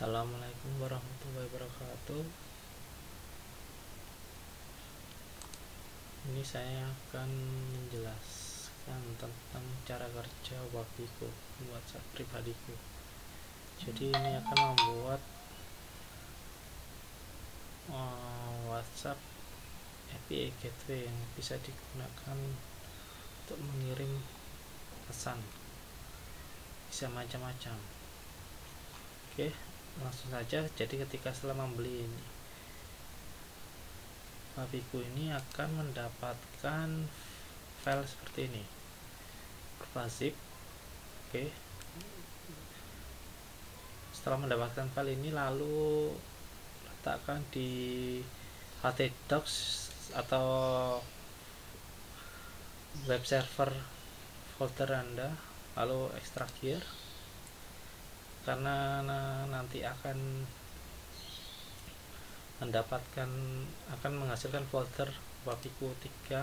Assalamualaikum warahmatullahi wabarakatuh. Ini saya akan menjelaskan tentang cara kerja Wabiku WhatsApp pribadiku. Jadi ini akan membuat WhatsApp API gateway yang bisa digunakan untuk mengirim pesan. Bisa macam-macam. Oke, langsung saja. Jadi ketika setelah membeli ini, Wabiku ini akan mendapatkan file seperti ini berupa zip. Oke, setelah mendapatkan file ini lalu letakkan di htdocs atau web server folder Anda, lalu ekstrakir karena nanti akan menghasilkan folder wabiku 3_3.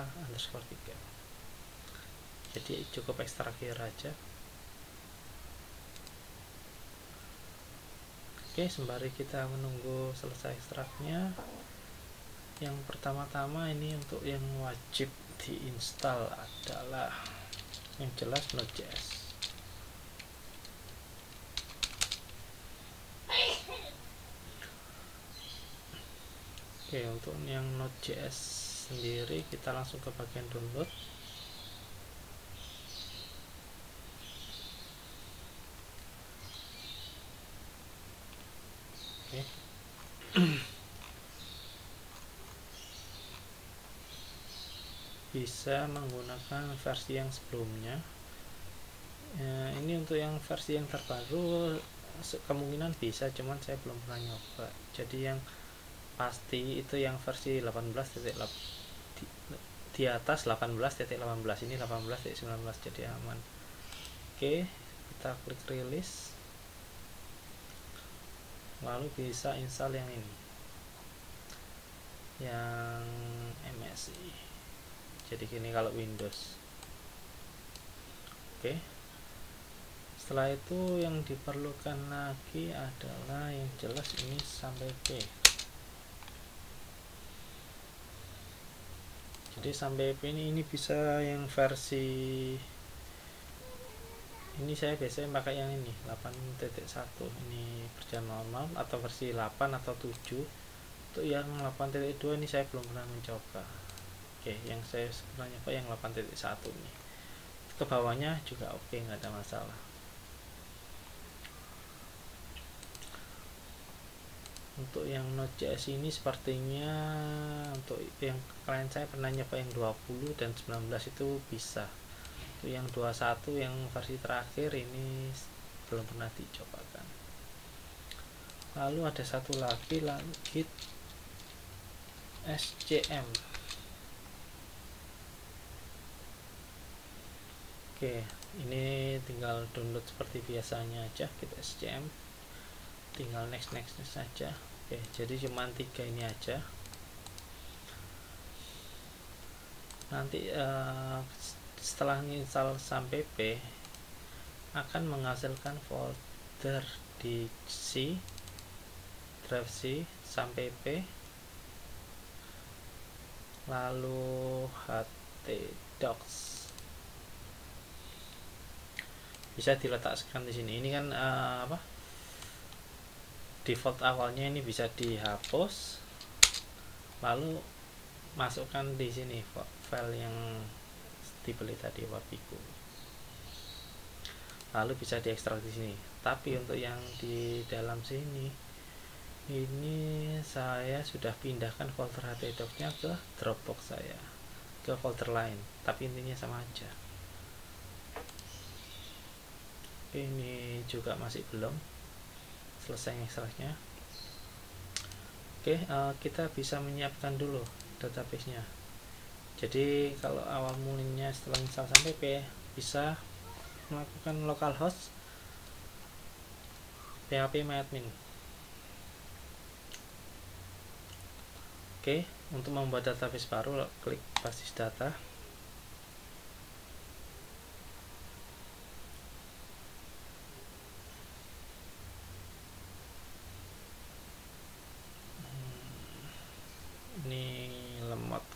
Jadi cukup ekstrakir aja. Oke, sembari kita menunggu selesai ekstraknya, yang pertama-tama ini untuk yang wajib diinstal adalah yang jelas Node.js. Oke, untuk yang Node.js sendiri kita langsung ke bagian download. Oke. Bisa menggunakan versi yang sebelumnya. Ini untuk yang versi yang terbaru kemungkinan bisa, cuman saya belum pernah nyoba. Jadi yang pasti itu yang versi 18. Di atas 18.18, ini 18.19, jadi aman. Oke, kita klik release, lalu bisa install yang ini, yang MSI. Jadi gini kalau Windows. Oke, setelah itu yang diperlukan lagi adalah yang jelas ini sampai P. Jadi sampai P ini bisa yang versi ini, saya biasanya pakai yang ini 8.1 ini berjalan normal, atau versi 8 atau 7. Untuk yang 8.2 ini saya belum pernah mencoba. Oke, yang saya sebenarnya yang 8.1 ini ke bawahnya juga oke, nggak ada masalah. Untuk yang Node.js ini sepertinya untuk yang klien saya pernah nyoba yang 20 dan 19 itu bisa. Untuk yang 21 yang versi terakhir ini belum pernah dicobakan. Lalu ada satu lagi, Git SCM. Oke, ini tinggal download seperti biasanya aja, Git SCM. Tinggal next saja. Oke, jadi cuma 3 ini aja. Nanti setelah install sampai P akan menghasilkan folder di C, drive C sampai P, lalu htdocs. Bisa diletakkan di sini. Ini kan default awalnya ini bisa dihapus, lalu masukkan di sini file yang dibeli tadi Wabiku, lalu bisa diekstrak di sini. Tapi untuk yang di dalam sini ini saya sudah pindahkan folder htdocs-nya ke Dropbox saya, ke folder lain, tapi intinya sama aja. Ini juga masih belum selesai ekstraknya. Oke, kita bisa menyiapkan dulu database-nya. Jadi kalau awal mulanya setelah install sampai P, bisa melakukan localhost phpMyAdmin. Oke, untuk membuat database baru klik basis data.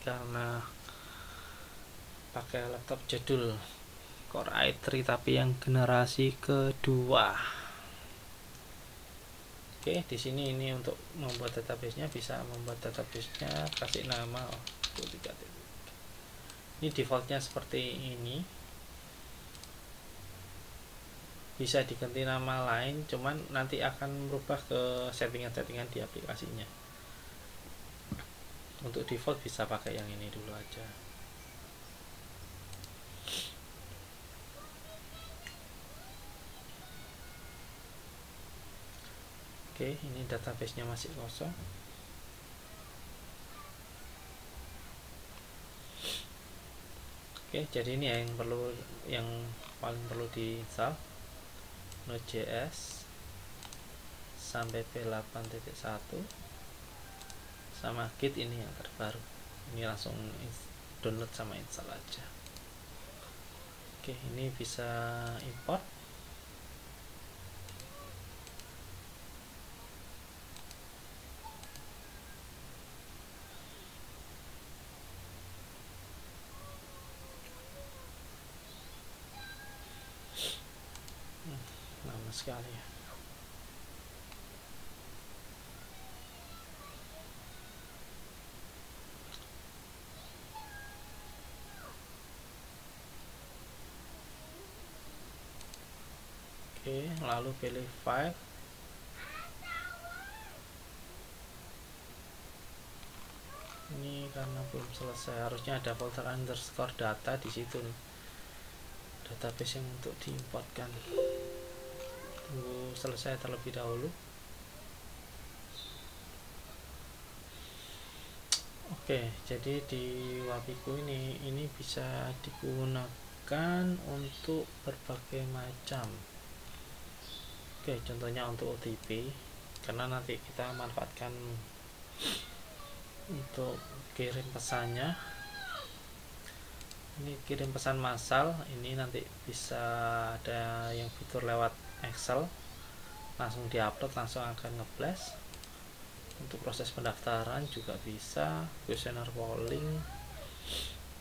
karena pakai laptop jadul Core i3 tapi yang generasi kedua. Oke, di sini ini untuk membuat database-nya, bisa membuat database-nya kasih nama ini defaultnya seperti ini, bisa diganti nama lain, cuman nanti akan merubah ke settingan-settingan di aplikasinya. Untuk default bisa pakai yang ini dulu aja. Oke, ini database-nya masih kosong. Oke, jadi ini yang paling perlu diinstal Node.js sampai v8.1 sama Git, ini yang terbaru. Ini langsung download sama install aja. Oke, ini bisa import. Lama sekali ya. Oke, lalu pilih file. Ini karena belum selesai, harusnya ada folder underscore data di situ nih. Database yang untuk diimportkan. Tunggu selesai terlebih dahulu. Oke, jadi di Wapiku ini bisa digunakan untuk berbagai macam. Oke, contohnya untuk OTP, karena nanti kita manfaatkan untuk kirim pesannya. Ini kirim pesan massal, ini nanti bisa ada yang fitur lewat Excel, langsung diupload, langsung akan ngeblast. Untuk proses pendaftaran juga bisa, questionnaire polling,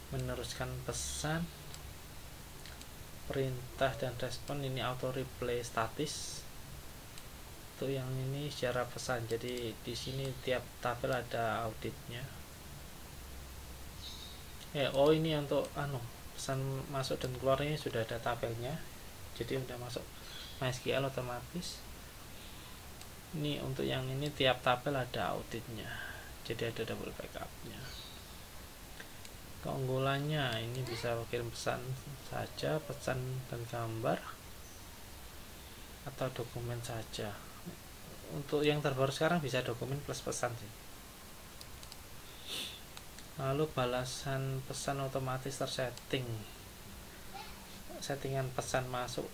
meneruskan pesan, perintah dan respon, ini auto replay statis. Untuk yang ini secara pesan, jadi di sini tiap tabel ada auditnya. Ini untuk pesan masuk dan keluarnya sudah ada tabelnya, jadi udah masuk MySQL otomatis. Ini untuk yang ini tiap tabel ada auditnya, jadi ada double backupnya. Keunggulannya ini bisa kirim pesan saja, pesan dan gambar, atau dokumen saja. Untuk yang terbaru sekarang bisa dokumen plus pesan sih. Lalu balasan pesan otomatis tersetting, settingan pesan masuk.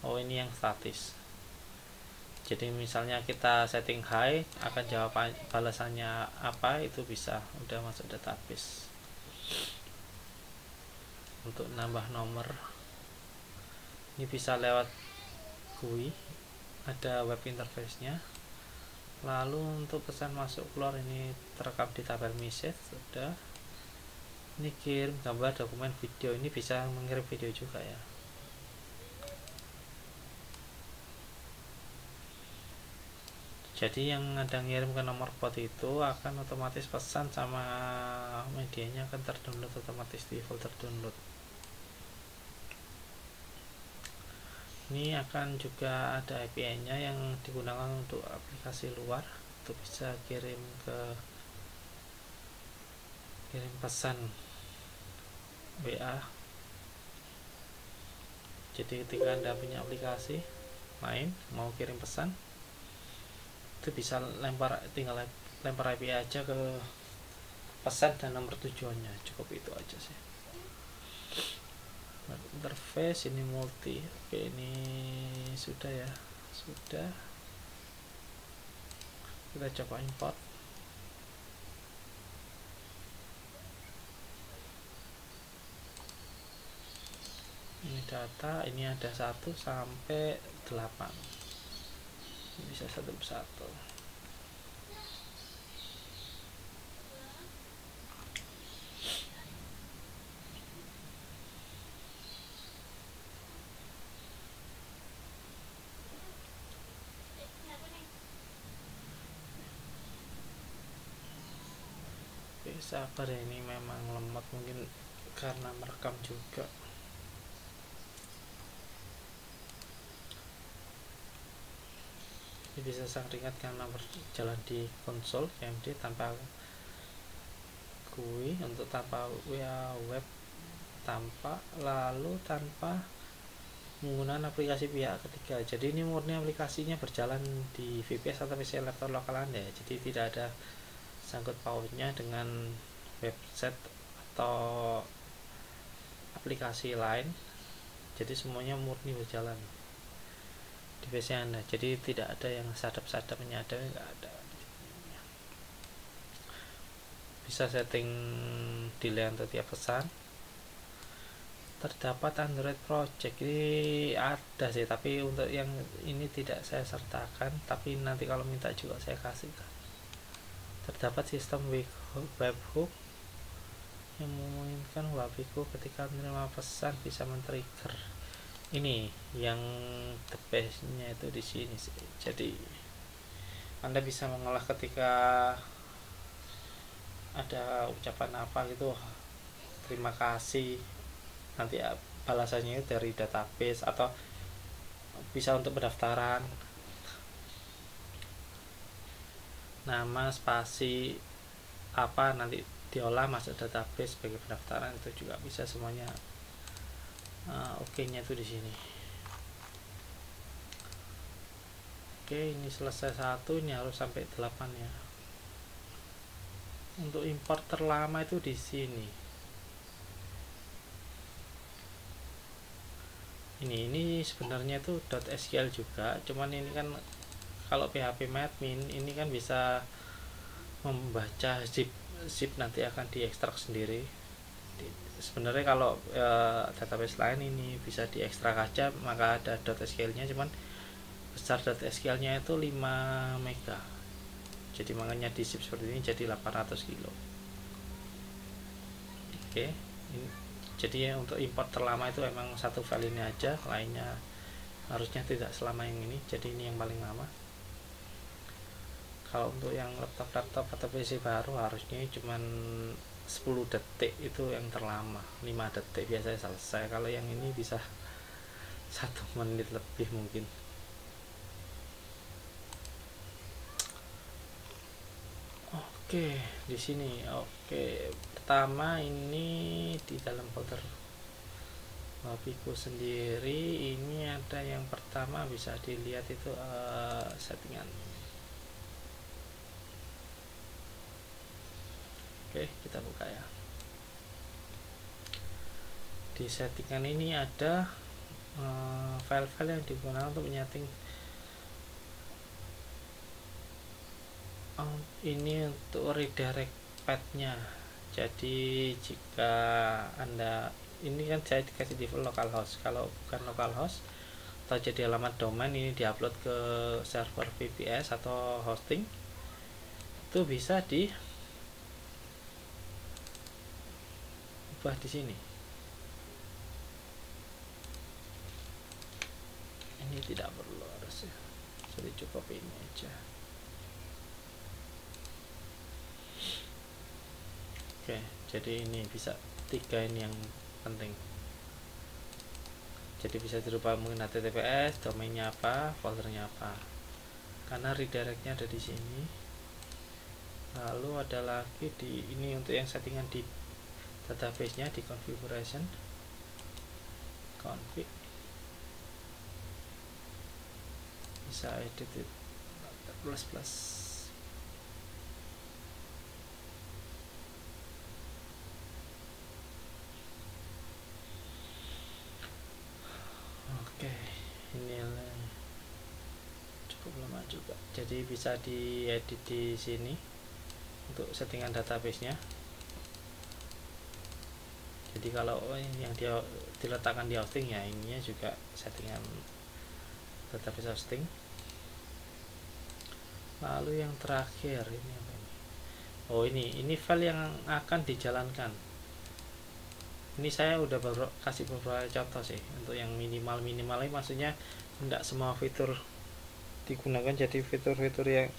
Ini yang statis, jadi misalnya kita setting high, akan jawab balasannya apa, itu bisa udah masuk database. Untuk nambah nomor ini bisa lewat GUI, ada web interface nya. Lalu untuk pesan masuk keluar ini terekam di tabel message sudah. Ini kirim gambar, dokumen, video, ini bisa mengirim video juga ya. Jadi yang ada ngirim ke nomor port itu akan otomatis pesan sama medianya akan terdownload otomatis di folder download. Ini akan juga ada API-nya yang digunakan untuk aplikasi luar, untuk bisa kirim pesan WA. Jadi ketika Anda punya aplikasi lain mau kirim pesan, itu bisa tinggal lempar API aja ke pesan dan nomor tujuannya, cukup itu aja sih. Interface ini multi. Oke, ini sudah ya, sudah. Kita coba import. Ini data, ini ada 1 sampai 8. Ini bisa satu persatu. sabar ya, ini memang lemot mungkin karena merekam juga. Ini bisa sangat ringan karena berjalan di konsol KMD tanpa GUI, untuk tanpa web tanpa menggunakan aplikasi pihak ketiga. Jadi ini murni aplikasinya berjalan di VPS atau PC laptop lokal Anda. Jadi tidak ada sangkut pautnya dengan website atau aplikasi lain. Jadi semuanya murni berjalan di PC Anda. Jadi tidak ada yang sadap-sadapnya, ada nggak ada. Bisa setting delay untuk tiap pesan. Terdapat Android Project, ini ada sih, tapi untuk yang ini tidak saya sertakan, tapi nanti kalau minta juga saya kasihkan. Terdapat sistem webhook yang memungkinkan webhook ketika menerima pesan bisa men-trigger. Ini yang the best-nya itu di sini sih. Jadi Anda bisa mengolah ketika ada ucapan apa gitu, terima kasih, nanti balasannya dari database atau bisa untuk pendaftaran, nama spasi apa nanti diolah masuk database sebagai pendaftaran, itu juga bisa semuanya. Oke-nya itu di sini. Oke, ini selesai satu, ini harus sampai 8 ya. Untuk import terlama itu di sini. Ini sebenarnya itu .sql juga, cuman ini kan kalau PHP-admin ini kan bisa membaca zip nanti akan diekstrak sendiri. Sebenarnya kalau database lain ini bisa diekstrak aja, maka ada .sql-nya, cuman besar .sql nya itu 5 mega, jadi makanya di zip seperti ini jadi 800 kilo. Oke, ini jadi untuk import terlama itu emang satu file ini aja, lainnya harusnya tidak selama yang ini, jadi ini yang paling lama. Kalau untuk yang laptop atau PC baru harusnya cuman 10 detik itu yang terlama, 5 detik biasanya selesai. Kalau yang ini bisa 1 menit lebih mungkin. Oke, di sini. Oke, pertama ini di dalam folder Wabiku sendiri ini ada yang pertama bisa dilihat itu settingan. Oke, kita buka ya. Di settingan ini ada file-file yang digunakan untuk menyeting. Ini untuk redirect path-nya. Jadi jika Anda, ini kan saya dikasih default localhost, kalau bukan localhost atau jadi alamat domain, ini diupload ke server VPS atau hosting, itu bisa diubah di sini. Ini tidak perlu harusnya, jadi cukup ini aja. Oke, jadi ini bisa 3 ini yang penting. Jadi bisa dirubah mungkin HTTPS, domainnya apa, foldernya apa. Karena redirectnya ada di sini. Lalu ada lagi di ini untuk yang settingan di database-nya, di configuration, config. Bisa edit plus. Oke, ini cukup lama juga. Jadi bisa diedit di sini untuk settingan database-nya. Jadi kalau yang dia diletakkan di hosting ya, ininya juga settingan database hosting. Lalu yang terakhir ini apa ini? Oh, ini file yang akan dijalankan. Ini saya udah kasih beberapa contoh sih. Untuk yang minimal ini maksudnya tidak semua fitur digunakan, jadi fitur-fitur yang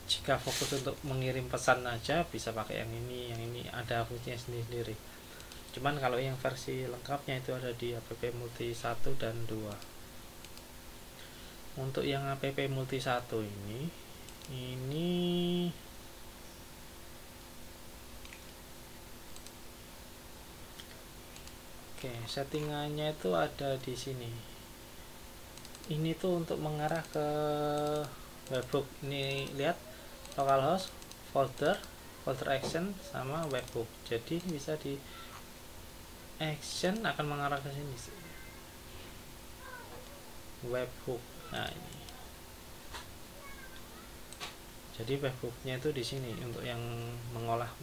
jika fokus untuk mengirim pesan aja bisa pakai yang ini ada fungsinya sendiri. Cuman kalau yang versi lengkapnya itu ada di app multi 1 dan 2. Untuk yang app multi 1 ini oke, settingannya itu ada di sini. Ini tuh untuk mengarah ke webhook. Ini lihat localhost, folder action sama webhook. Jadi ini bisa di action akan mengarah ke sini. Webhook. Nah, ini. Jadi webhooknya itu di sini untuk yang mengolah.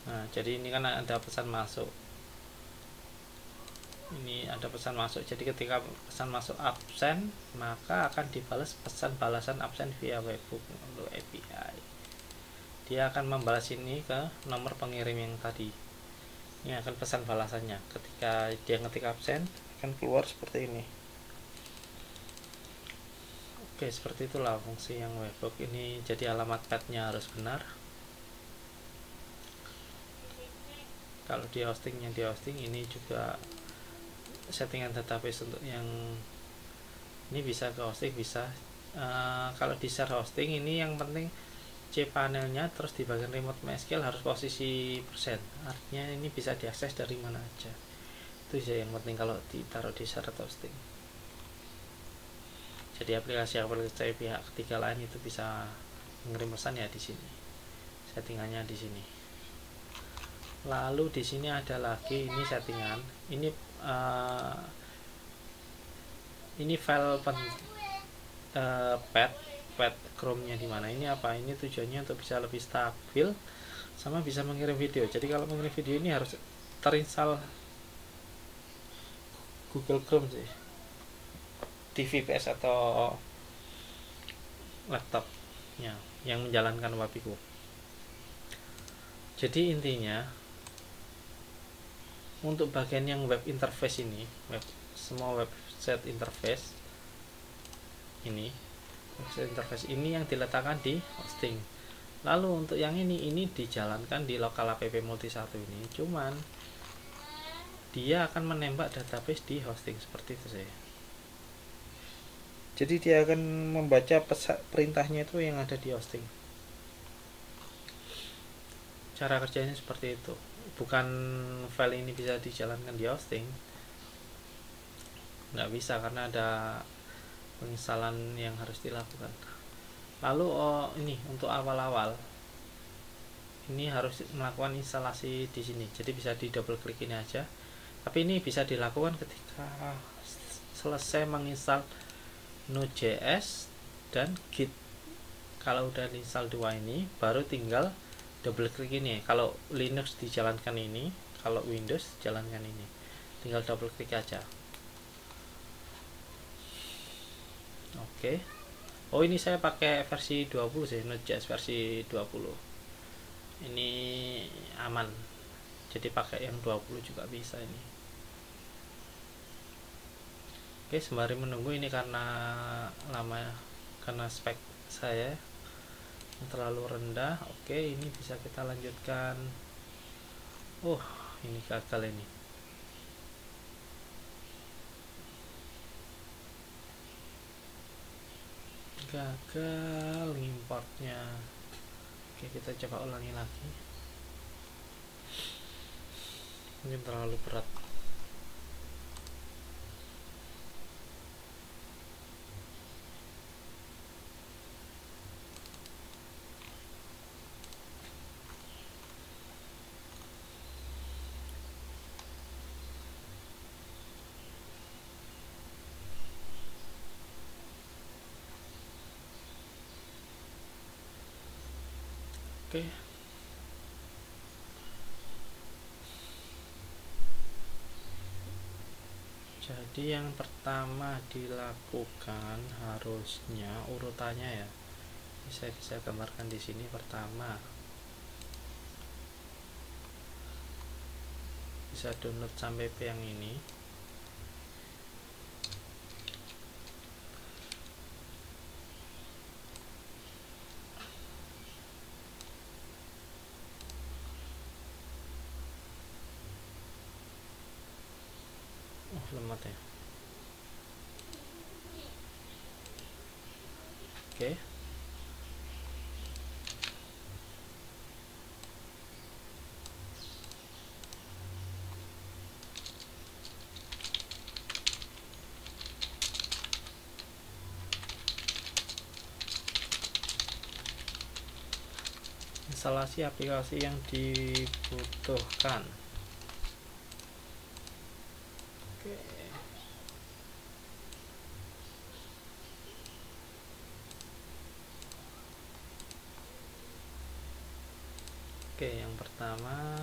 Nah, jadi ini kan ada pesan masuk. Ini ada pesan masuk. Jadi ketika pesan masuk absen, maka akan dibalas pesan balasan absen via webhook untuk API. Dia akan membalas ini ke nomor pengirim yang tadi. Ini akan pesan balasannya. Ketika dia ngetik absen, akan keluar seperti ini. Oke, seperti itulah fungsi yang webhook ini. Jadi alamat path-nya harus benar. Kalau di hosting ini juga settingan database untuk yang ini bisa ke hosting bisa. Kalau di share hosting ini yang penting cpanelnya terus di bagian remote MySQL harus posisi persen, artinya ini bisa diakses dari mana aja. Itu saja yang penting kalau ditaruh di share hosting. Jadi aplikasi pihak ketiga lain itu bisa mengirim pesan ya di sini, settingannya di sini. Lalu di sini ada lagi ini settingan, ini file path Chrome-nya di mana. Ini apa? Ini tujuannya untuk bisa lebih stabil sama bisa mengirim video. Jadi kalau mengirim video ini harus terinstall Google Chrome sih di VPS atau laptopnya yang menjalankan Wapiku. Jadi intinya untuk bagian yang web interface ini, semua website interface ini yang diletakkan di hosting. Lalu untuk yang ini dijalankan di lokal app multi 1 ini. Cuman dia akan menembak database di hosting seperti itu sih. Jadi dia akan membaca perintahnya itu yang ada di hosting. Cara kerjanya seperti itu. Bukan file ini bisa dijalankan di hosting, nggak bisa karena ada penginstalan yang harus dilakukan. Lalu ini untuk awal-awal ini harus melakukan instalasi di sini. Jadi bisa di double klik ini aja. Tapi ini bisa dilakukan ketika selesai menginstal Node.js dan Git. Kalau udah install dua ini, baru tinggal double klik ini. Kalau Linux dijalankan ini, kalau Windows jalankan ini. Tinggal double klik aja. Oke. Oh, ini saya pakai versi 20 sih, Node.js versi 20. Ini aman. Jadi pakai yang 20 juga bisa ini. Oke, sembari menunggu ini karena lama ya, karena spek saya terlalu rendah. Oke, ini bisa kita lanjutkan. Ini gagal ini. Gagal importnya. Oke, kita coba ulangi lagi. Mungkin terlalu berat. Oke. Jadi yang pertama dilakukan harusnya urutannya ya. Saya bisa gambarkan di sini. Pertama bisa download sampai yang ini. lemot ya. Oke. Instalasi aplikasi yang dibutuhkan. Oke. Oke, yang pertama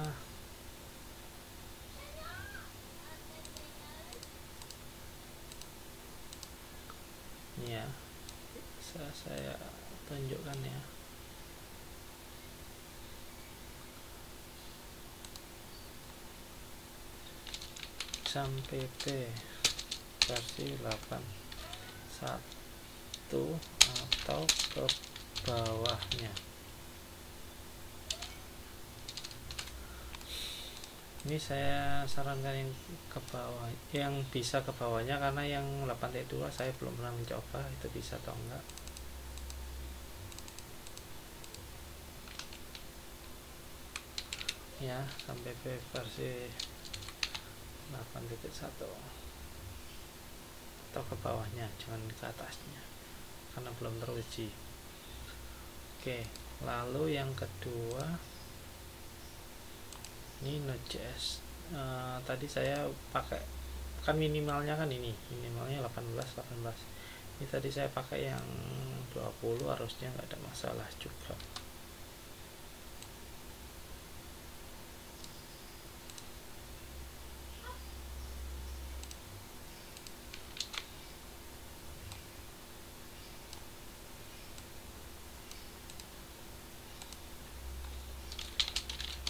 ini ya, saya tunjukkan ya. XAMPP versi 8.1 atau ke bawahnya. Ini saya sarankan yang ke bawah, yang bisa ke bawahnya, karena yang 8.2 saya belum pernah mencoba itu bisa atau enggak. Ya, sampai versi 8.1 atau ke bawahnya, jangan ke atasnya karena belum teruji. Oke, lalu yang kedua ini Node.js. Tadi saya pakai kan minimalnya kan ini, minimalnya 18. Ini tadi saya pakai yang 20, harusnya nggak ada masalah juga.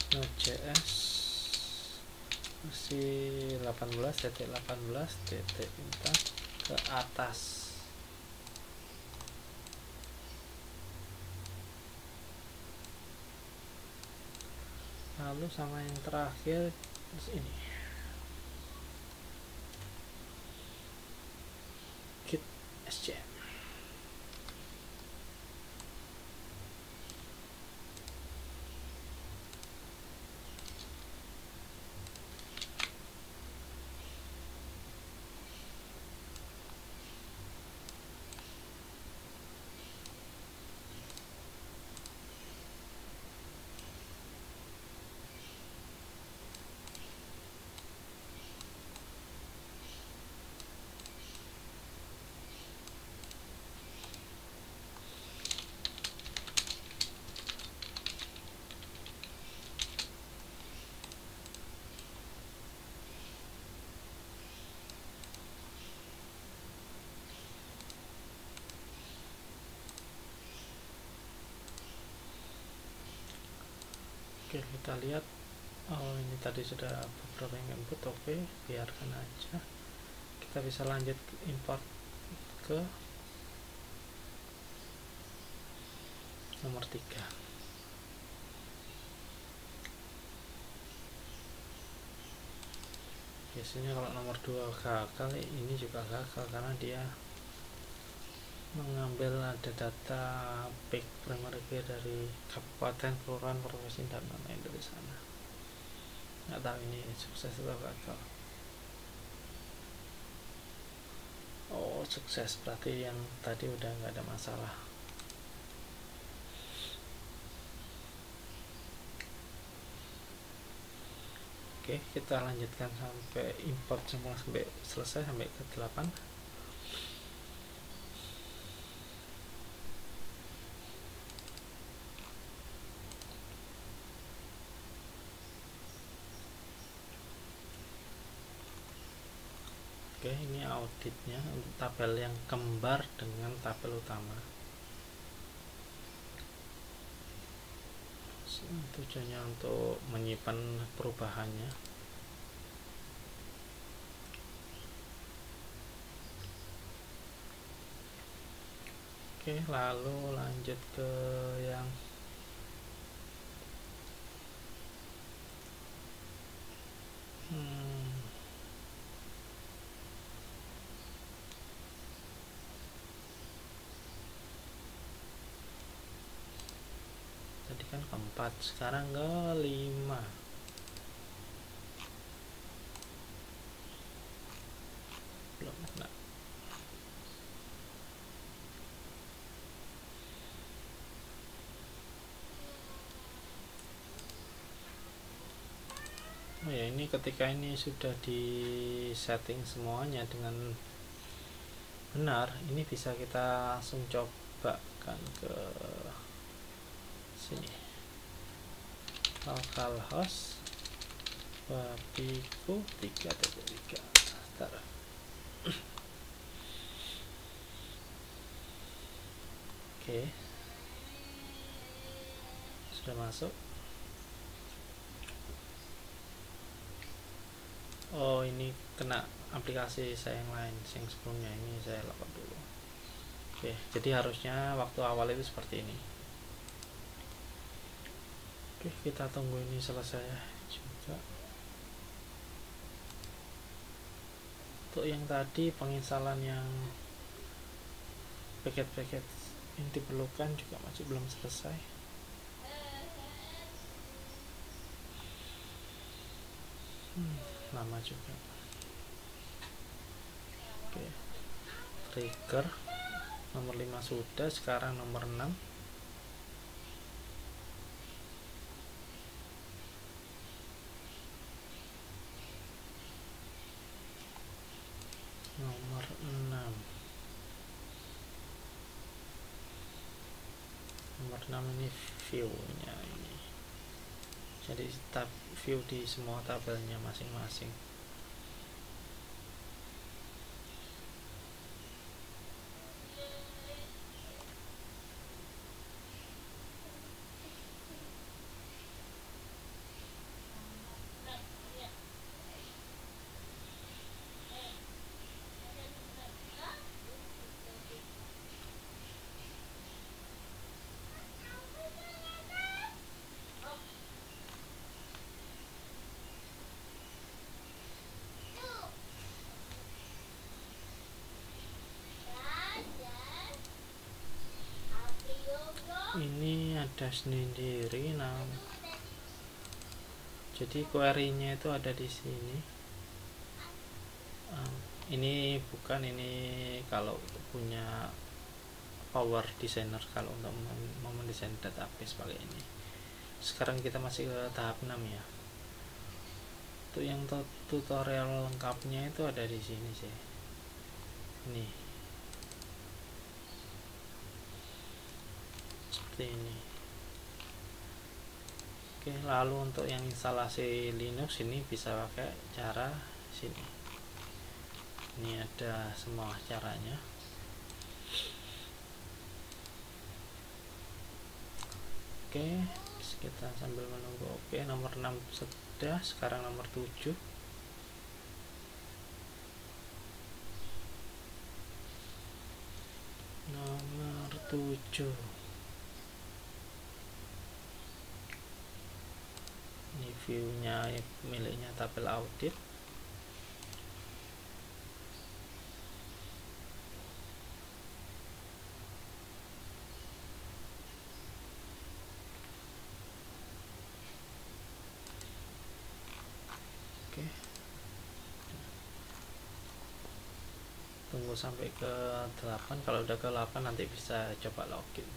Node.js versi 18.18 kita ke atas. Lalu sama yang terakhir ini Git SCM. Oke, kita lihat. Oh, ini tadi sudah beberapa yang input. Oke, biarkan aja. Kita bisa lanjut import ke nomor 3. Biasanya kalau nomor 2 gagal, ini juga gagal karena dia mengambil ada data peak primary key dari kabupaten, kelurahan, provinsi, dan lain-lain dari sana. Nggak tahu ini sukses atau gagal. Oh, sukses, berarti yang tadi udah nggak ada masalah. Oke, kita lanjutkan sampai import semua sampai selesai, sampai ke 8. Oke, ini auditnya untuk tabel yang kembar dengan tabel utama. Tujuannya untuk menyimpan perubahannya. Oke, lalu lanjut ke yang 4, sekarang ke 5. Belum kena. Oh ya, ini ketika ini sudah di setting semuanya dengan benar, ini bisa kita langsung cobakan ke sini, localhost babiku 3.3. Bentar. Oke, sudah masuk. Oh, ini kena aplikasi saya yang lain, yang sebelumnya. Ini saya login dulu. Oke, jadi harusnya waktu awal itu seperti ini. Oke, kita tunggu ini selesai juga. Untuk yang tadi penginstalan yang paket-paket yang diperlukan juga masih belum selesai. Lama juga. Oke, trigger nomor 5 sudah, sekarang nomor 6. Nomor 6. Nomor 6 ini view-nya ini. Jadi tab view di semua tabelnya masing-masing. Ini ada sendiri jadi query-nya itu ada di sini. Ini bukan, ini kalau punya Power Designer, kalau untuk mendesain database pakai ini. Sekarang kita masih ke tahap 6 ya. Untuk yang tutorial lengkapnya itu ada di sini sih. Nih, seperti ini. Oke, lalu untuk yang instalasi Linux ini bisa pakai cara sini. Ini ada semua caranya. Oke, kita sambil menunggu. Oke, nomor 6 sudah, sekarang nomor 7. Nomor 7. Ini view-nya miliknya tabel audit. Oke, tunggu sampai ke 8. Kalau udah ke 8 nanti bisa coba login.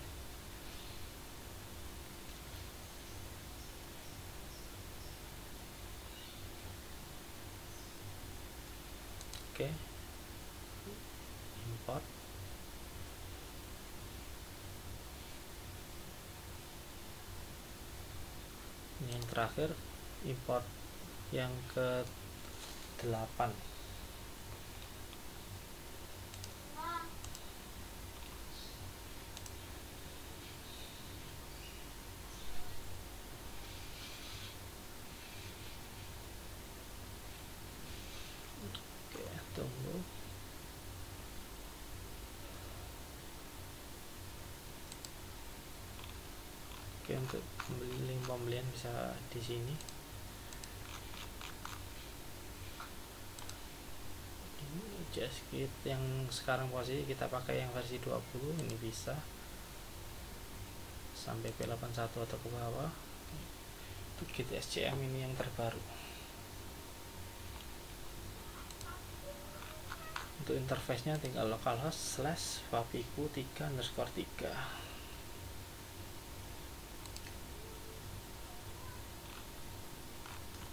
Oke, import. Ini yang terakhir, import yang ke 8. Oke, tunggu. Oke, untuk link pembelian bisa di sini. Ini JavaScript yang sekarang posisi kita pakai yang versi 20, ini bisa sampai P81 atau ke bawah. Git SCM ini yang terbaru. Untuk interface-nya tinggal localhost / wapiku 3_3.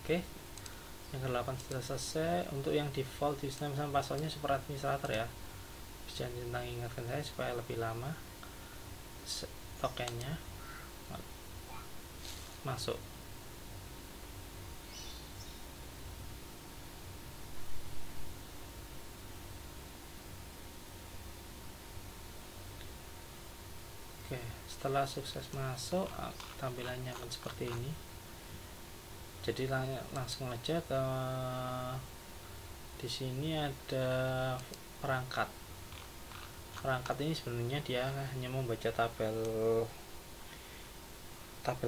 Oke, yang ke-8 sudah selesai. Untuk yang default username sama passwordnya super administrator ya. Jangan tentang ingatkan saya supaya lebih lama. Tokennya masuk. Oke, setelah sukses masuk, tampilannya akan seperti ini. Jadi langsung aja ke di sini ada perangkat. Perangkat ini sebenarnya dia hanya membaca tabel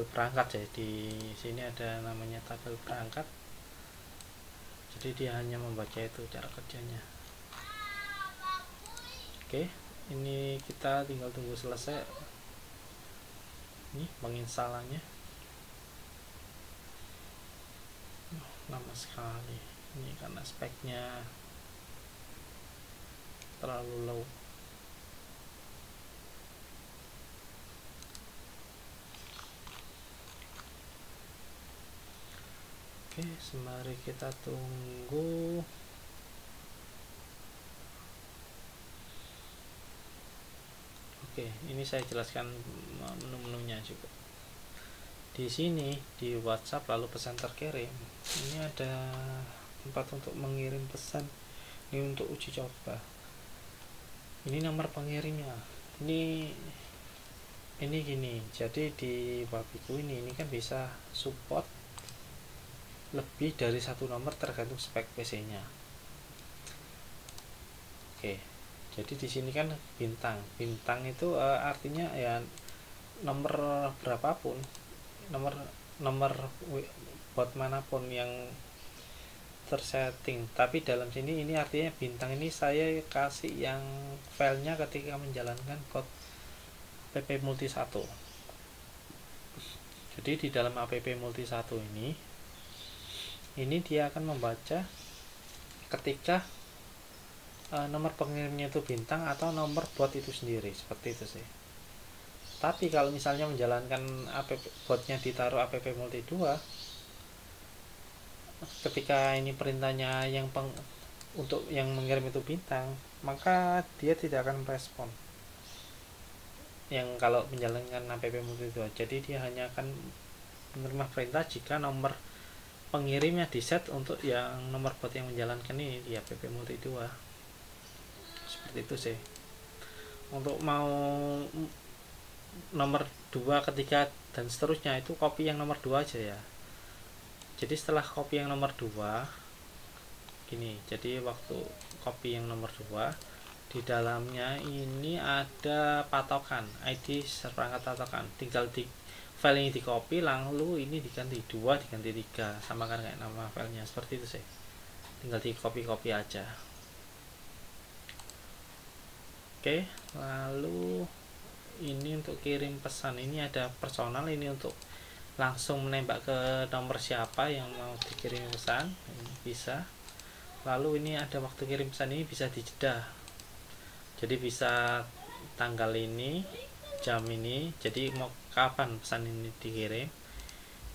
perangkat ya. Di sini ada namanya tabel perangkat. Jadi dia hanya membaca itu cara kerjanya. Oke, ini kita tinggal tunggu selesai. Ini penginstalannya. Lama sekali ini karena speknya terlalu low. Oke, sembari kita tunggu. Oke, ini saya jelaskan menu-menunya juga. Di sini di WhatsApp lalu pesan terkirim, ini ada tempat untuk mengirim pesan. Ini untuk uji coba. Ini nomor pengirimnya. Ini gini. Jadi di Wapiku ini kan bisa support lebih dari satu nomor tergantung spek PC-nya. Oke. Jadi di sini kan bintang. Bintang itu artinya ya nomor berapapun, nomor buat manapun yang tersetting. Tapi dalam sini ini artinya bintang ini saya kasih yang filenya ketika menjalankan kode app multi 1. Jadi di dalam app multi 1 ini dia akan membaca ketika nomor pengirimnya itu bintang atau nomor buat itu sendiri, seperti itu sih. Tapi kalau misalnya menjalankan app botnya ditaruh app multi 2, ketika ini perintahnya untuk yang mengirim itu bintang, maka dia tidak akan merespon yang kalau menjalankan app multi 2. Jadi dia hanya akan menerima perintah jika nomor pengirimnya di set untuk yang nomor bot yang menjalankan ini di app multi 2. Seperti itu sih. Untuk mau nomor 2, ketiga dan seterusnya itu copy yang nomor 2 aja ya. Jadi setelah copy yang nomor 2 gini, jadi waktu copy yang nomor 2 di dalamnya ini ada patokan ID perangkat patokan, tinggal di file ini di copy lalu ini diganti 2 diganti 3, sama kan kayak nama filenya, seperti itu sih. Tinggal di copy aja. Oke, lalu ini untuk kirim pesan, ini ada personal, ini untuk langsung menembak ke nomor siapa yang mau dikirim pesan, ini bisa. Lalu ini ada waktu kirim pesan, ini bisa dijeda, jadi bisa tanggal ini, jam ini, jadi mau kapan pesan ini dikirim.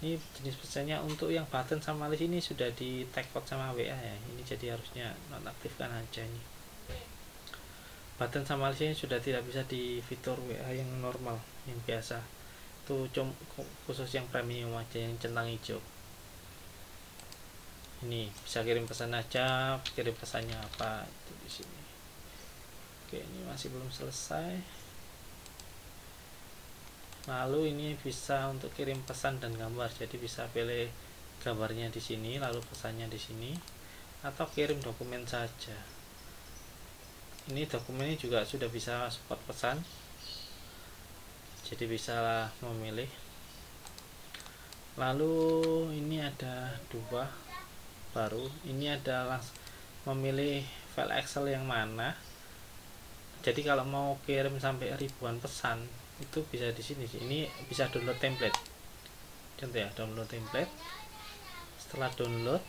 Ini jenis pesannya. Untuk yang button sama list ini sudah di tag code sama WA ya, ini jadi harusnya nonaktifkan aja. Ini button sama list ini sudah tidak bisa di fitur WA yang normal, yang biasa. Itu khusus yang premium aja, yang centang hijau. Ini bisa kirim pesan aja, kirim pesannya apa itu di sini. Oke, ini masih belum selesai. Lalu ini bisa untuk kirim pesan dan gambar, jadi bisa pilih gambarnya di sini, lalu pesannya di sini, atau kirim dokumen saja. Ini dokumen ini juga sudah bisa support pesan, jadi bisa memilih. Lalu ini ada 2 baru, ini adalah memilih file Excel yang mana. Jadi kalau mau kirim sampai ribuan pesan itu bisa di sini. Ini bisa download template. contoh ya, download template. Setelah download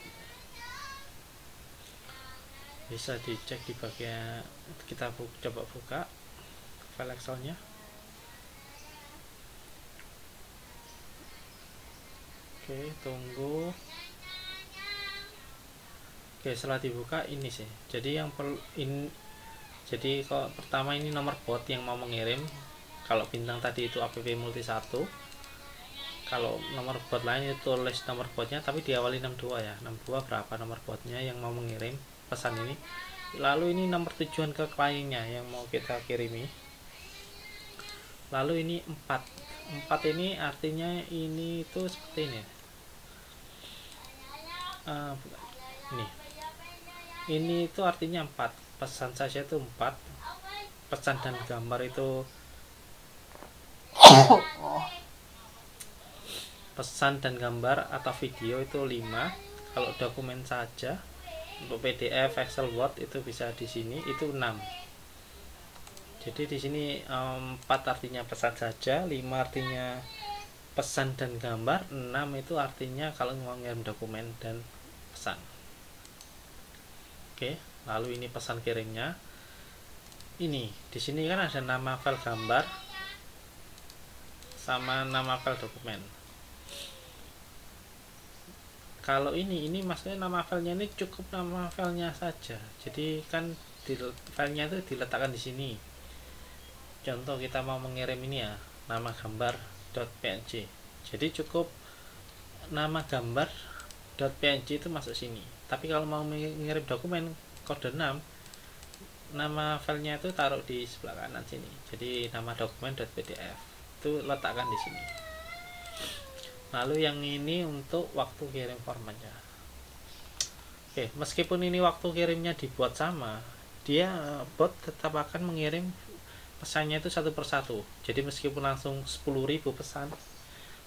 bisa dicek di bagian, kita coba buka file Excelnya. Oke, tunggu. Oke, setelah dibuka ini sih, jadi yang perlu jadi kalau pertama ini nomor bot yang mau mengirim. Kalau bintang tadi itu app multi 1, kalau nomor bot lain itu tulis nomor botnya tapi diawali 62 ya, 62 berapa nomor botnya yang mau mengirim pesan ini. Lalu ini nomor tujuan ke kliennya yang mau kita kirimi. Lalu ini 4 ini artinya ini itu seperti ini. Ini itu artinya 4, pesan saja itu 4, pesan dan gambar itu pesan dan gambar atau video itu 5. Kalau dokumen saja untuk PDF, Excel, Word itu bisa di sini itu 6. Jadi di sini 4 artinya pesan saja, 5 artinya pesan dan gambar, 6 itu artinya kalau mau ngirim dokumen dan pesan. Oke, lalu ini pesan kirimnya. Ini di sini kan ada nama file gambar sama nama file dokumen. Kalau ini maksudnya nama filenya ini cukup nama filenya saja. Jadi kan filenya itu diletakkan di sini. Contoh kita mau mengirim ini ya, nama gambar.png. Jadi cukup nama gambar.png itu masuk sini. Tapi kalau mau mengirim dokumen kode 6, nama filenya itu taruh di sebelah kanan sini. Jadi nama dokumen.pdf itu letakkan di sini. Lalu yang ini untuk waktu kirim formatnya. Oke, meskipun ini waktu kirimnya dibuat sama, dia bot tetap akan mengirim pesannya itu satu persatu. Jadi meskipun langsung 10.000 pesan,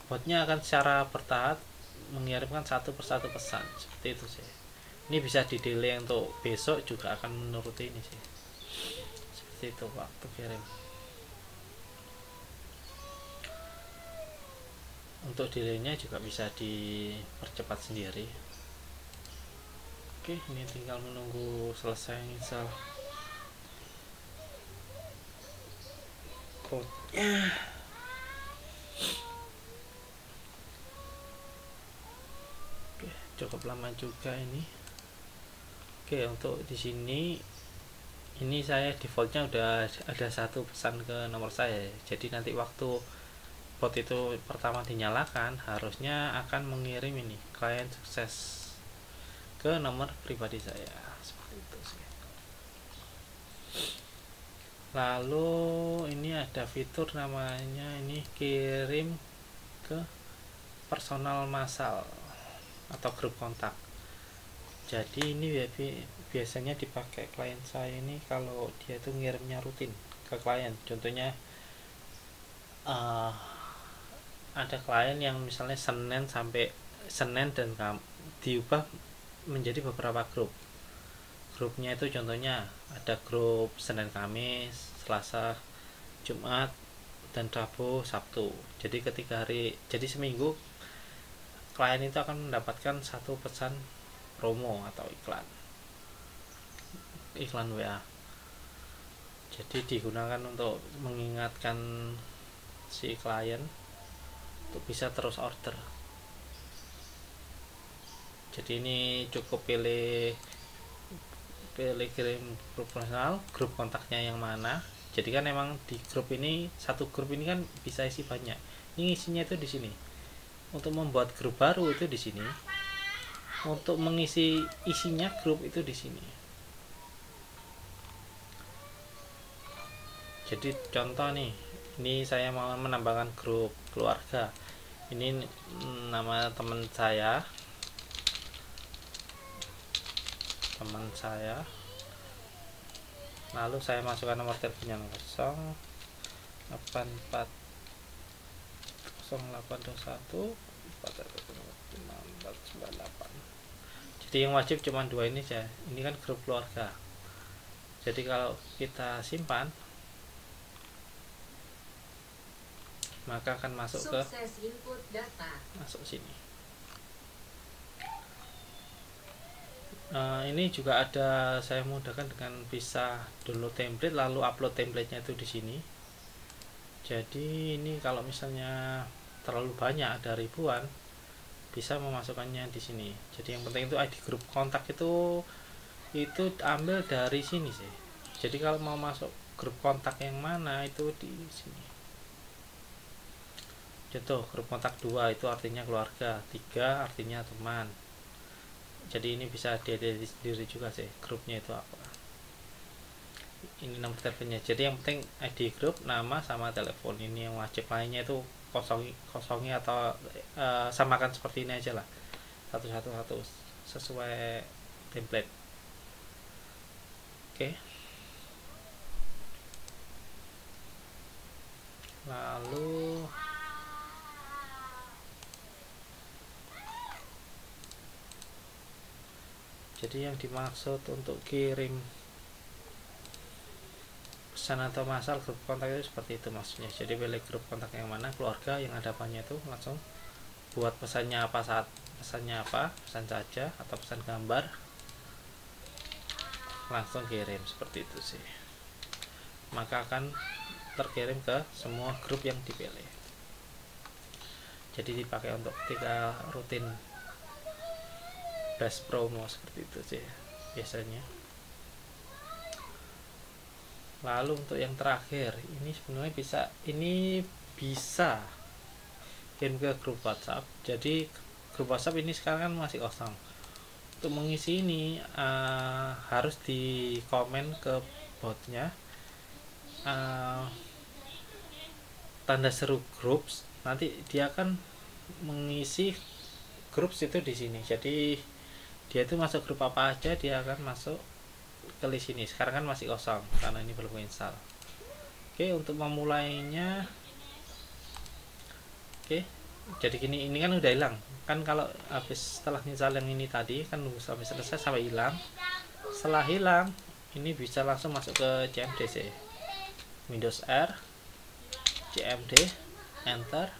botnya akan secara bertahap mengirimkan satu persatu pesan. Seperti itu sih. Ini bisa di delay untuk besok juga akan menuruti ini sih. Seperti itu waktu kirim. Untuk delaynya juga bisa dipercepat sendiri. Oke, ini tinggal menunggu selesai install code-nya. Oke, cukup lama juga ini. Oke, untuk di sini ini saya defaultnya udah ada satu pesan ke nomor saya. Jadi nanti waktu bot itu pertama dinyalakan, harusnya akan mengirim ini klien sukses ke nomor pribadi saya. Seperti itu sih. Lalu ini ada fitur namanya ini kirim ke personal massal atau grup kontak. Jadi ini biasanya dipakai klien saya ini kalau dia itu ngirimnya rutin ke klien. Contohnya ada klien yang misalnya Senin sampai Senin dan diubah menjadi beberapa grup. Grupnya itu contohnya ada grup Senin, Kamis, Selasa, Jumat, dan Rabu, Sabtu. Jadi ketika hari, jadi seminggu klien itu akan mendapatkan satu pesan promo atau iklan WA. Jadi digunakan untuk mengingatkan si klien untuk bisa terus order. Jadi ini cukup pilih kirim grup personal, grup kontaknya yang mana. Jadi kan emang di grup ini, satu grup ini kan bisa isi banyak. Ini isinya itu di sini. Untuk membuat grup baru itu di sini. Untuk mengisi isinya grup itu di sini. Jadi contoh nih, ini saya mau menambahkan grup keluarga. Ini nama teman saya, lalu saya masukkan nomor teleponnya 084821 Jadi yang wajib cuma 2 ini saja. Ini kan grup keluarga. Jadi kalau kita simpan, maka akan masuk ke input data. masuk sini. Ini juga ada, saya mudahkan dengan bisa download template lalu upload templatenya itu di sini. Jadi ini kalau misalnya terlalu banyak, ada ribuan, bisa memasukkannya di sini. Jadi yang penting itu ID grup kontak itu ambil dari sini sih. Jadi kalau mau masuk grup kontak yang mana itu di sini. Contoh grup kontak 2 itu artinya keluarga, 3 artinya teman. Jadi ini bisa diedit sendiri juga sih grupnya itu apa. Ini nomor teleponnya. Jadi yang penting ID grup, nama sama telepon. Ini yang wajib, lainnya itu kosongi atau samakan seperti ini aja lah, satu sesuai template. Oke. Lalu jadi yang dimaksud untuk kirim pesan atau masal grup kontak itu seperti itu maksudnya. Jadi pilih grup kontak yang mana, keluarga yang ada apanya itu, langsung buat pesannya apa, pesan saja atau pesan gambar, langsung kirim seperti itu sih. Maka akan terkirim ke semua grup yang dipilih. Jadi dipakai untuk ketika rutin best promo seperti itu sih biasanya. Lalu untuk yang terakhir, ini sebenarnya bisa kirim ke grup WhatsApp. Jadi grup WhatsApp ini sekarang kan masih kosong. Untuk mengisi ini harus di komen ke botnya tanda seru groups, nanti dia akan mengisi groups itu di sini. Jadi dia itu masuk grup apa aja, dia akan masuk ke list ini. Sekarang kan masih kosong karena ini belum install. Oke, untuk memulainya, oke, jadi gini, ini kan udah hilang kan. Kalau habis setelah install yang ini tadi kan nunggu sampai selesai sampai hilang. Setelah hilang ini bisa langsung masuk ke CMD, Windows R, CMD, enter,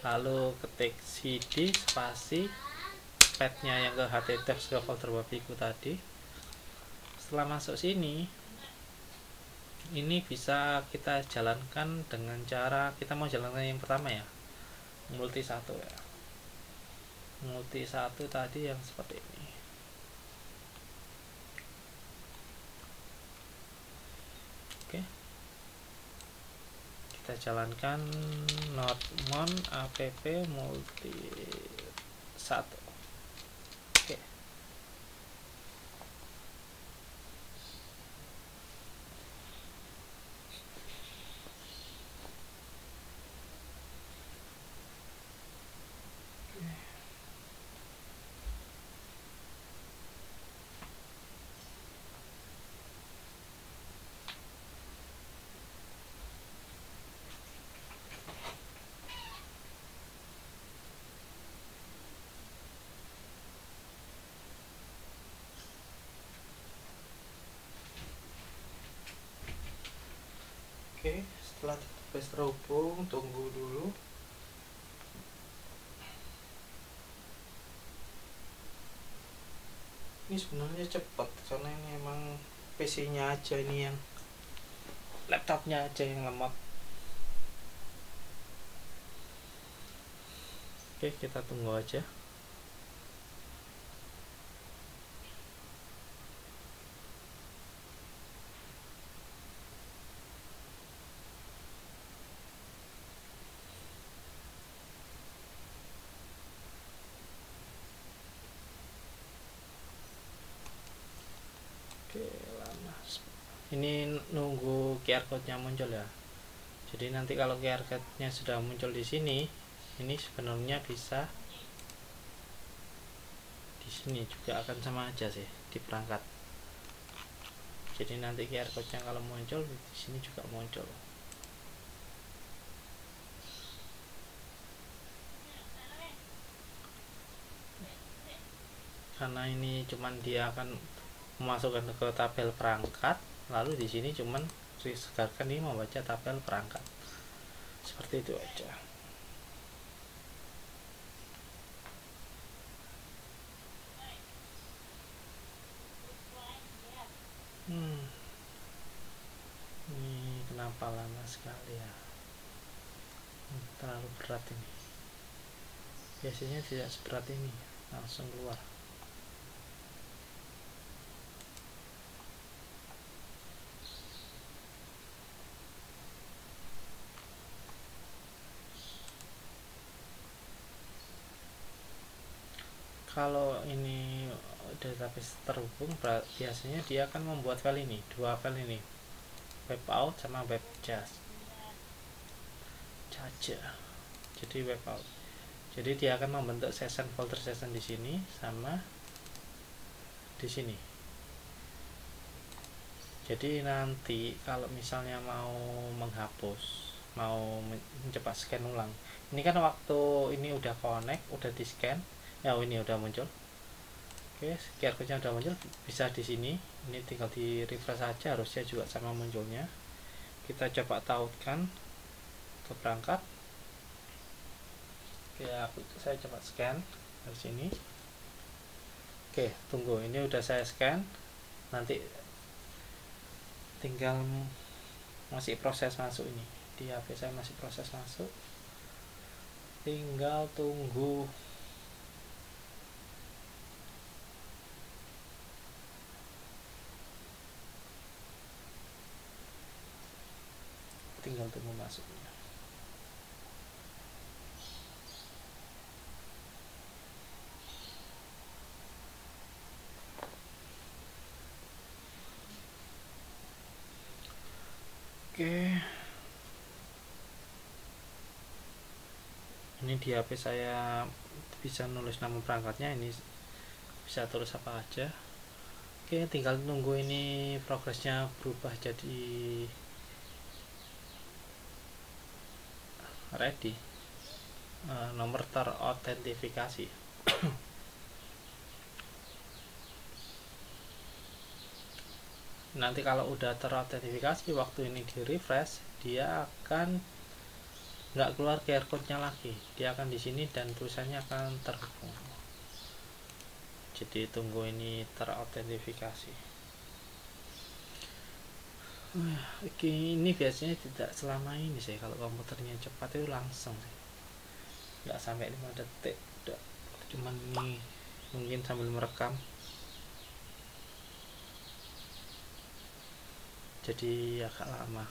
lalu ketik cd spasi pathnya yang ke https ke folder babiku tadi. Setelah masuk sini, ini bisa kita jalankan dengan cara, kita mau jalankan yang pertama ya, multi 1 ya, multi 1 tadi yang seperti ini. Oke, kita jalankan nodemon app multi 1. Oke. Oke, setelah database terhubung, tunggu dulu. Ini sebenarnya cepat karena ini emang PC-nya aja, ini yang laptopnya aja yang lemot. Oke, kita tunggu aja. Oke, lama. Ini nunggu QR code-nya muncul ya. Jadi nanti kalau QR code-nya sudah muncul di sini, ini sebenarnya bisa di sini juga akan sama aja sih di perangkat. Jadi nanti QR code-nya kalau muncul di sini juga muncul. Karena ini cuman dia akan memasukkan ke tabel perangkat, lalu di sini cuman disegarkan ini membaca tabel perangkat seperti itu aja. Ini kenapa lama sekali ya, terlalu berat ini, biasanya tidak seberat ini, langsung keluar. Kalau ini database terhubung, biasanya dia akan membuat file ini, dua file ini, web out sama web just caca. Jadi web out, jadi dia akan membentuk session, folder session di sini sama di sini. Jadi nanti kalau misalnya mau menghapus, mau mencoba scan ulang, ini kan waktu ini udah connect, udah di scan ya, ini udah muncul. Oke, QR code-nya udah muncul, bisa di sini. Ini tinggal di refresh saja, harusnya juga sama munculnya. Kita coba tautkan ke perangkat. Oke, saya coba scan dari sini. Oke, tunggu, ini udah saya scan. Nanti tinggal masih proses masuk ini. Di HP saya masih proses masuk. Tinggal tunggu masuknya. Oke, ini di HP saya bisa nulis nama perangkatnya, ini bisa tulis apa aja. Oke, tinggal tunggu ini progresnya berubah jadi ready, nomor terotentifikasi. Nanti kalau udah terotentifikasi, waktu ini di refresh, dia akan nggak keluar QR code-nya lagi, dia akan di sini dan tulisannya akan terhubung. Jadi tunggu ini terotentifikasi. Ini biasanya tidak selama ini sih, kalau komputernya cepat itu langsung sih, nggak sampai 5 detik udah, cuman ini mungkin sambil merekam, jadi agak lama.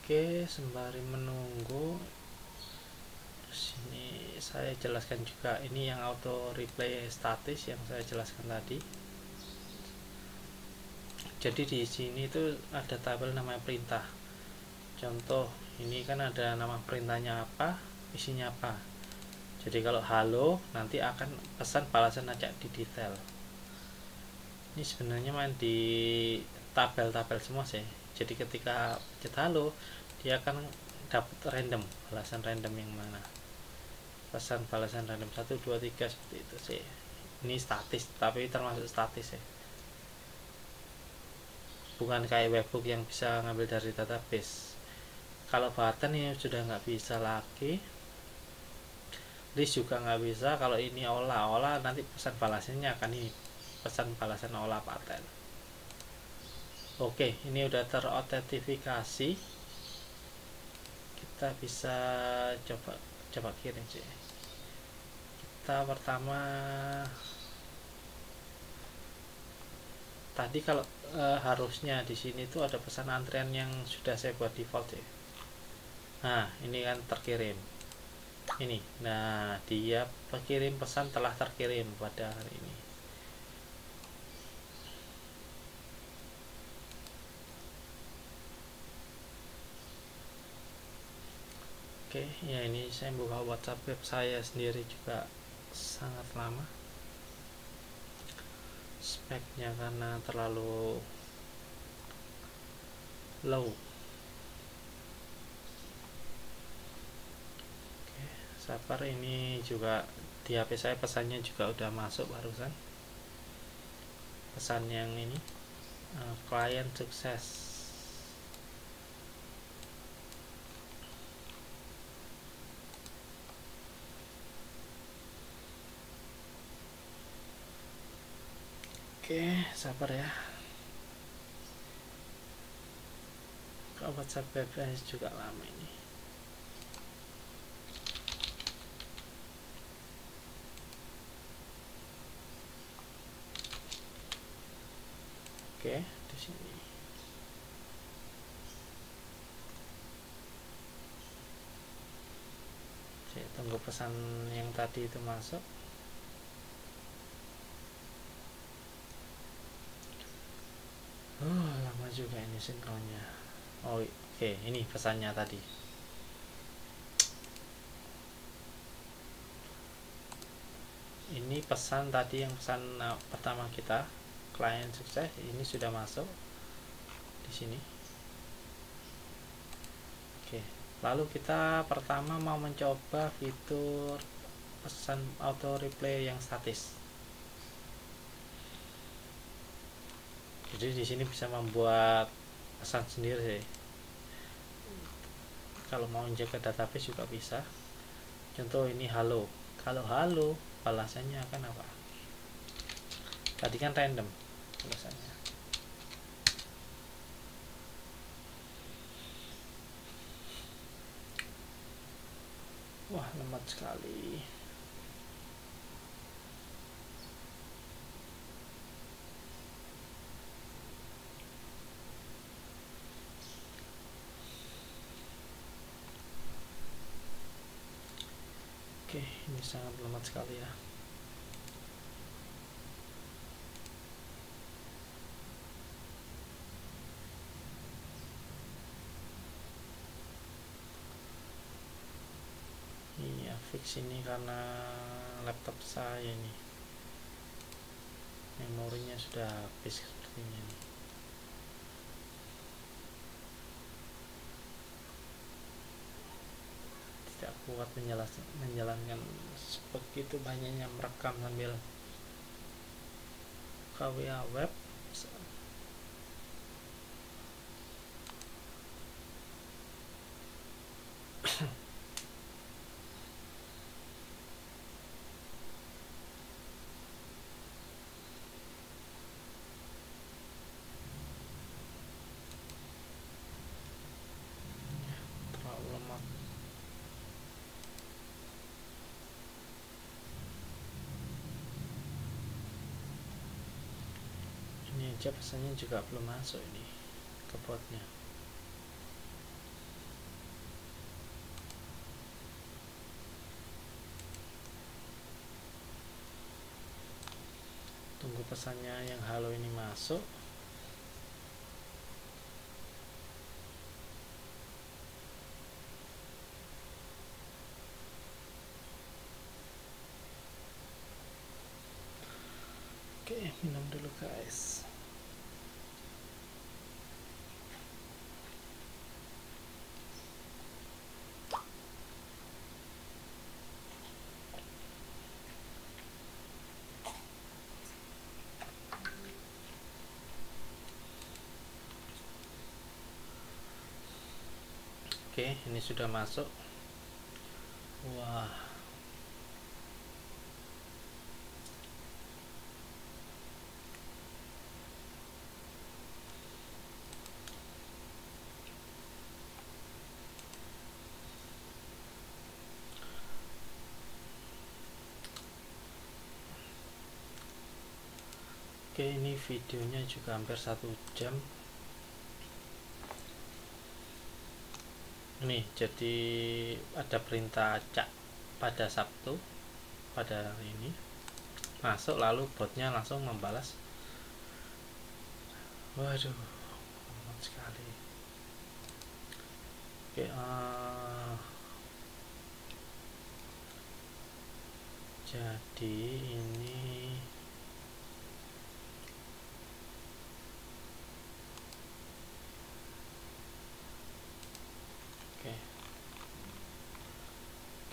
Oke, sembari menunggu, sini saya jelaskan juga, ini yang auto replay statis yang saya jelaskan tadi. Jadi di sini itu ada tabel namanya perintah. Contoh, ini kan ada nama perintahnya apa, isinya apa. Jadi kalau halo, nanti akan pesan balasan acak di detail. Ini sebenarnya main di tabel-tabel semua sih. Jadi ketika pencet halo, dia akan dapat random, balasan random yang mana, pesan balasan random 1, 2, 3 seperti itu sih. Ini statis, tapi termasuk statis ya, bukan kayak webhook yang bisa ngambil dari database. Kalau button ini sudah nggak bisa lagi, list juga nggak bisa. Kalau ini olah nanti pesan balasannya akan ini, pesan balasan olah paten. Oke, ini udah terotentifikasi, kita bisa coba kirim sih. Kita pertama tadi kalau harusnya di sini tuh ada pesan antrian yang sudah saya buat default ya. Nah, ini kan terkirim ini. Nah, dia kirim pesan telah terkirim pada hari ini. Oke, ya ini saya buka WhatsApp web saya sendiri juga sangat lama speknya karena terlalu low. Oke. sabar, ini juga di HP saya pesannya juga udah masuk barusan, pesan yang ini, klien sukses. Oke, sabar ya. Kalau WhatsApp BBS juga lama ini. Oke, di sini. Saya tunggu pesan yang tadi itu masuk. Lama juga ini sinkronnya. Oke, ini pesannya tadi. Ini pesan tadi, yang pesan pertama kita, klien sukses, ini sudah masuk di sini. Oke, lalu kita pertama mau mencoba fitur pesan auto reply yang statis. Jadi di sini bisa membuat pesan sendiri sih. Kalau mau injek ke database juga bisa. Contoh ini halo. Kalau halo, balasannya akan apa? Tadi kan random balasannya. Wah, lemot sekali. Oke, ini sangat lemot sekali ya. Iya, fix ini karena laptop saya ini memorinya sudah habis sepertinya nih. Tidak kuat menjalankan begitu banyaknya merekam sambil KWA web. Terlalu lemot. Ini aja pesannya juga belum masuk ini ke botnya. Tunggu pesannya yang halo ini masuk. Oke, minum dulu guys. Oke, ini sudah masuk. Wah, oke, ini videonya juga hampir 1 jam. Nih, jadi ada perintah acak pada Sabtu, pada hari ini masuk, lalu botnya langsung membalas. Waduh, lemot sekali. Oke, jadi ini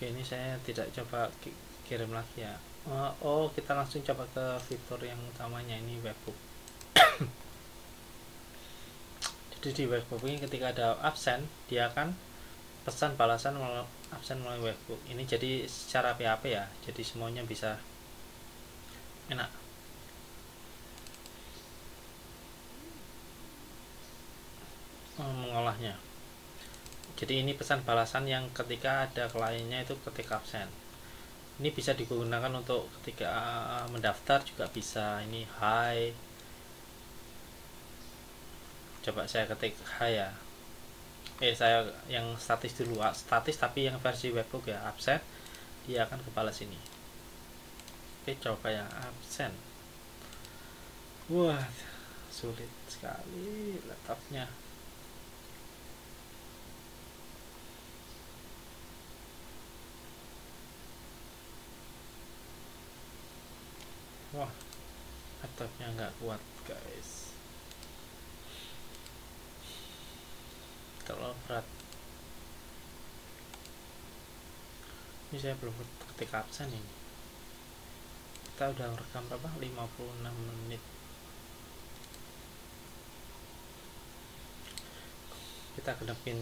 oke, Oke, ini saya tidak coba kirim lagi ya. Oh, kita langsung coba ke fitur yang utamanya, ini webhook. Jadi di webhook ini ketika ada absen, dia akan pesan balasan absen melalui webhook. Ini jadi secara PHP ya, jadi semuanya bisa enak. Mengolahnya. Jadi ini pesan balasan yang ketika ada kliennya itu ketika absen. Ini bisa digunakan untuk ketika mendaftar juga bisa. Ini hi. Coba saya ketik hi ya. Saya yang statis dulu, statis tapi yang versi webhook ya, absen, dia akan kebalas ini. Oke, coba yang absen. Wah, sulit sekali laptopnya. Wah, laptopnya nggak kuat guys, terlalu berat. Ini saya belum ketik absen ini. Kita udah rekam berapa? 56 menit. Kita genepin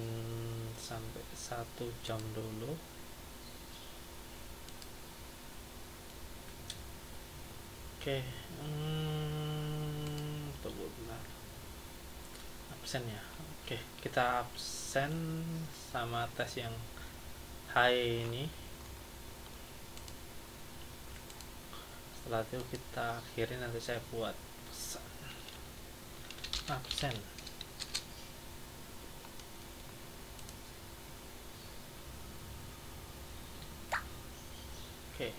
sampai 1 jam dulu. Oke, tunggu bentar. Absen ya. Oke, kita absen sama tes yang high ini. Setelah itu kita akhiri, nanti saya buat pesan absen. Oke.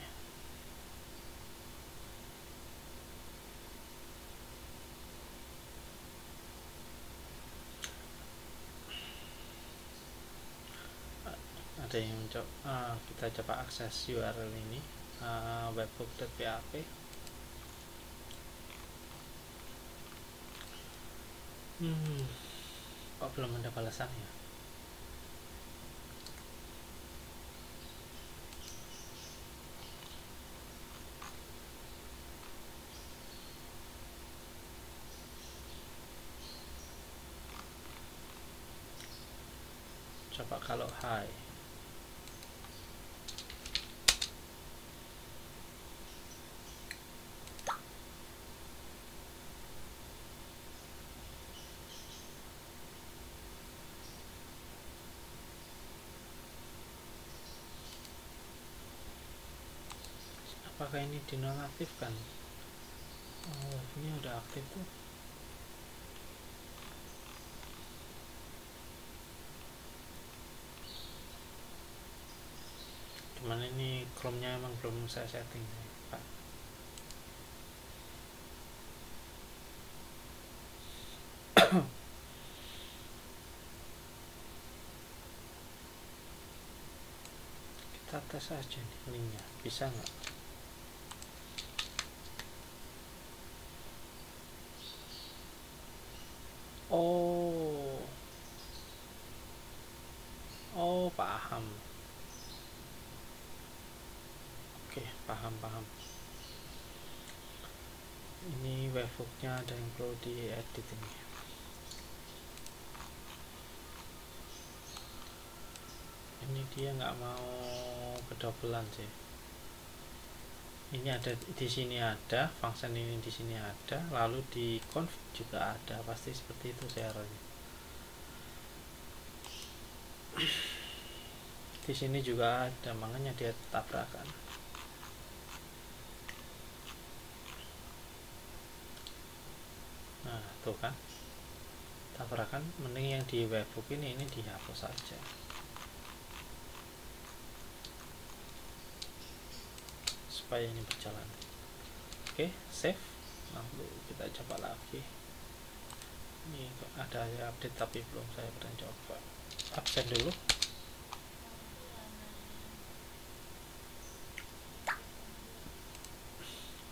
Ada yang kita coba akses URL ini, webhook.php. Kok belum ada balasannya? Coba kalau hi. Apakah ini dinonaktifkan? Oh, ini udah aktif tuh. Cuman ini Chrome-nya emang belum saya setting, Pak. Kita tes aja nih linknya, bisa nggak? Oh, paham. Oke, paham. Ini webhooknya ada yang perlu diedit ini. Ini dia nggak mau kedobelan sih. Ini ada di sini, ada function ini di sini ada, lalu di conf juga ada, pasti seperti itu errornya. Di sini juga ada, makanya dia tabrakan. Nah, tuh kan, tabrakan. Mending yang di webhook ini dihapus saja. Supaya ini berjalan. Oke, save. Lalu kita coba lagi. Ini ada update tapi belum saya pernah coba. Absen dulu.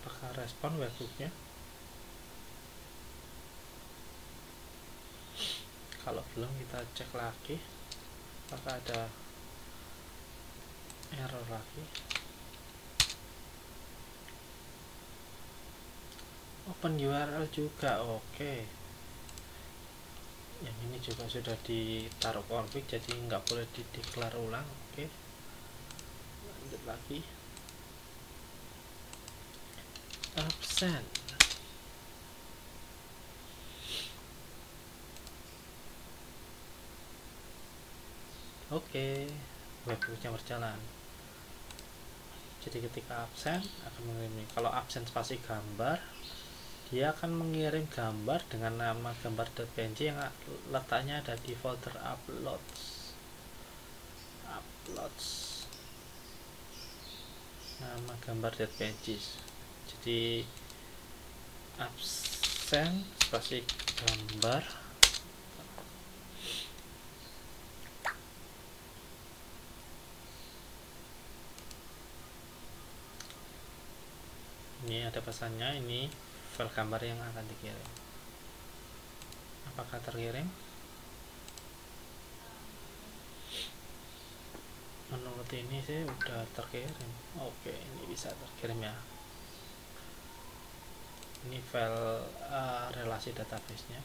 Apakah respon webhooknya? Kalau belum, kita cek lagi apakah ada error lagi. Open URL juga, oke. Yang ini juga sudah ditaruh config, jadi nggak boleh di declare ulang. Oke, lanjut lagi. Absen. Oke, webhooknya berjalan. Jadi ketika absen akan mengirim. Kalau absen spasi gambar, dia akan mengirim gambar dengan nama gambar.png yang letaknya ada di folder uploads. Nama gambar.png. Jadi absen spasi gambar, ini ada pesannya, ini file gambar yang akan dikirim. Apakah terkirim? Menurut ini sih udah terkirim. Oke, ini bisa terkirim ya. Ini file relasi database-nya.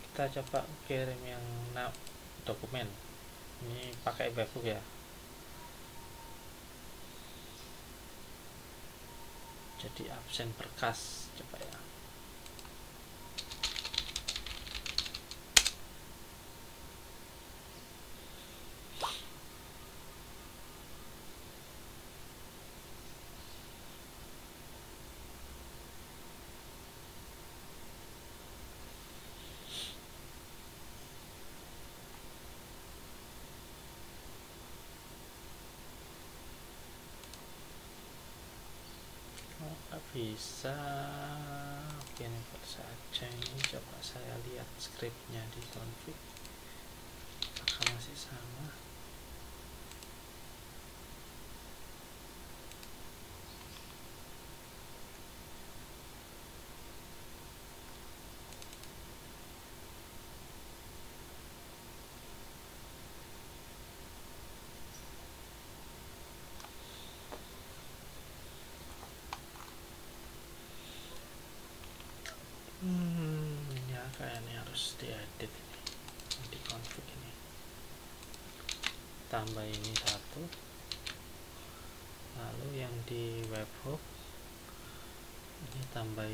Kita coba kirim yang dokumen. Ini pakai webhook ya. Jadi absen berkas, coba ya. Bisa. Oke, ini saja. Ini coba saya lihat scriptnya di config apakah masih sama. Ya kayaknya harus diedit ini, di config ini. Tambah ini satu, lalu yang di webhook ini tambah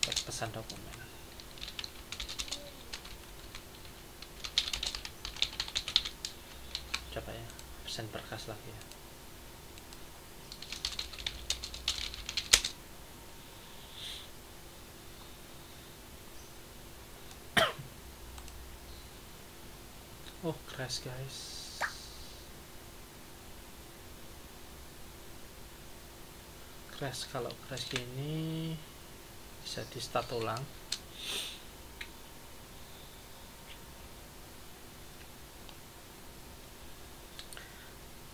pesan dokumen. Coba ya, pesan berkas lagi ya. Oh, crash guys. Crash, kalau crash gini bisa di start ulang.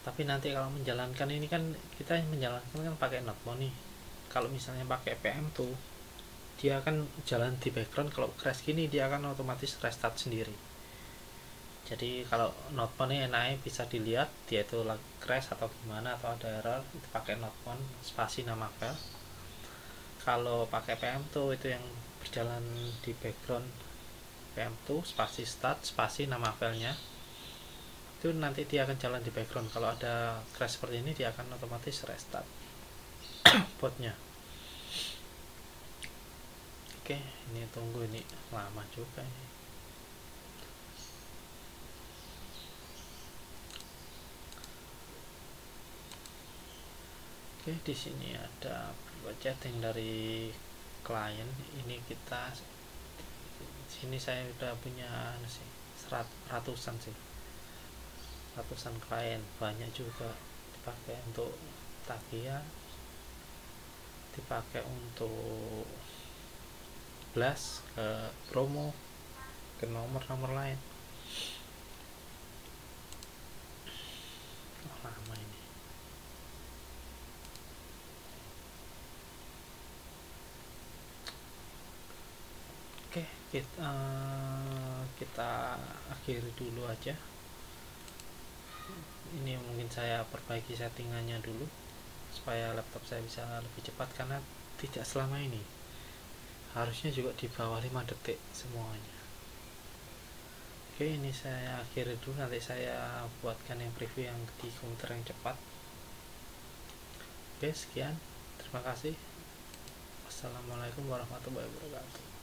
Tapi nanti kalau menjalankan ini kan kita menjalankan kan pakai notepad nih. Kalau misalnya pakai PM tuh dia akan jalan di background. Kalau crash gini dia akan otomatis restart sendiri. Jadi kalau notepad ini enaknya bisa dilihat dia itu crash atau gimana atau ada error, itu pakai notepad spasi nama file. Kalau pakai PM2 itu yang berjalan di background, PM2 spasi start spasi nama filenya, itu nanti dia akan jalan di background. Kalau ada crash seperti ini dia akan otomatis restart botnya. Oke, ini tunggu, ini lama juga ini. Oke, di sini ada chatting dari klien. Ini kita sini saya udah punya sih ratusan klien, banyak juga. Dipakai untuk tagihan, dipakai untuk blast ke promo, ke nomor-nomor lain. Lama ini. Oke, kita akhiri dulu aja. ini mungkin saya perbaiki settingannya dulu supaya laptop saya bisa lebih cepat, karena tidak selama ini, harusnya juga di bawah 5 detik semuanya. Oke, ini saya akhiri dulu, nanti saya buatkan yang preview yang di komputer yang cepat. Oke, sekian, terima kasih. Wassalamualaikum warahmatullahi wabarakatuh.